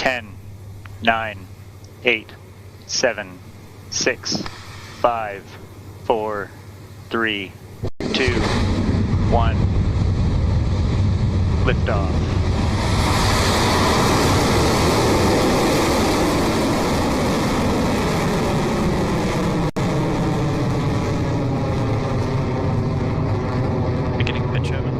10, 9, 8, 7, 6, 5, 4, 3, 2, 1. Liftoff. Beginning pitch, over.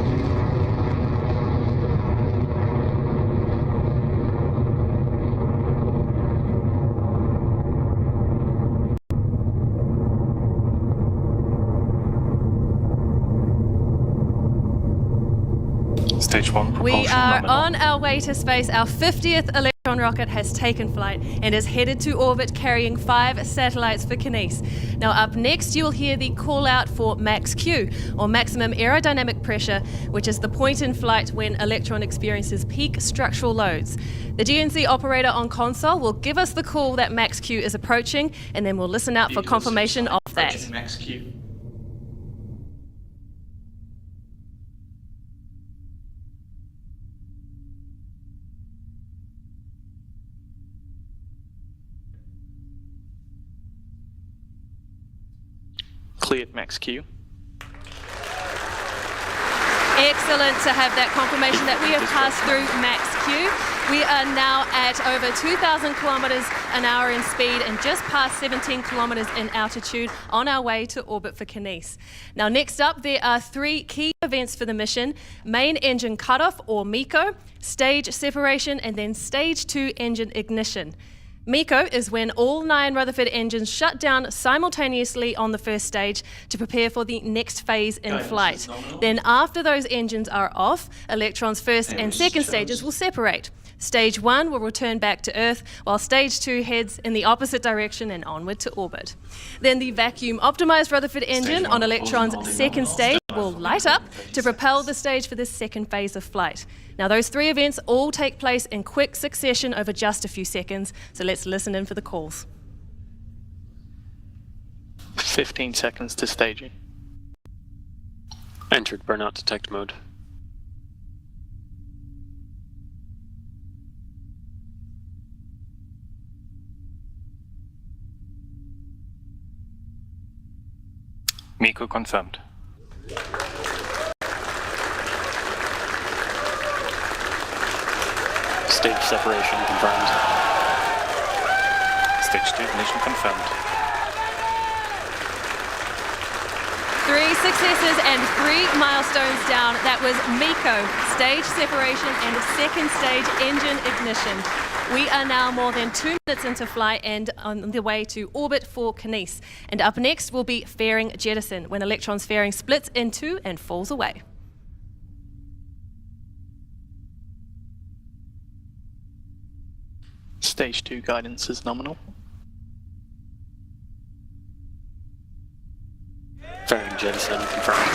Stage 1 propulsion We are nominal. on our way to space. Our 50th Electron rocket has taken flight and is headed to orbit carrying 5 satellites for Kinesis. Now up next you'll hear the call out for max Q, or maximum aerodynamic pressure, which is the point in flight when Electron experiences peak structural loads. The GNC operator on console will give us the call that max Q is approaching, and then we'll listen out for confirmation of that. Max Q. Cleared max Q. Excellent to have that confirmation that we have passed through max Q. We are now at over 2,000 kilometers an hour in speed and just past 17 kilometers in altitude on our way to orbit for Kinesis. Now next up, there are 3 key events for the mission: main engine cutoff, or MECO, stage separation, and then stage 2 engine ignition. MECO is when all 9 Rutherford engines shut down simultaneously on the first stage to prepare for the next phase in flight. Then after those engines are off, Electron's first and second stages will separate. Stage 1 will return back to Earth, while Stage 2 heads in the opposite direction and onward to orbit. Then the vacuum-optimized Rutherford engine on Electron's second stage will light up to propel the stage for this second phase of flight. Now those 3 events all take place in quick succession over just a few seconds, so let's listen in for the calls. 15 seconds to staging. Entered burnout detect mode. MECO confirmed. Stage separation confirmed. Stage 2 ignition confirmed. 3 successes and 3 milestones down. That was MECO, stage separation, and second stage engine ignition. We are now more than 2 minutes into flight and on the way to orbit for Kinesis. And up next will be fairing jettison, when Electron's fairing splits in 2 and falls away. Stage 2 guidance is nominal. Fairing jettison confirmed.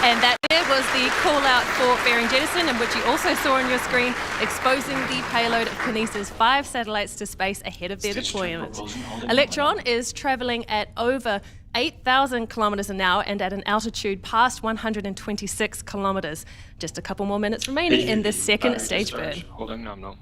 And that there was the call out for fairing jettison, in which you also saw on your screen, exposing the payload of Kinesis' 5 satellites to space ahead of their deployment. Electron is traveling at over 8,000 kilometers an hour and at an altitude past 126 kilometers. Just a couple more minutes remaining in this second stage burn. Holding nominal.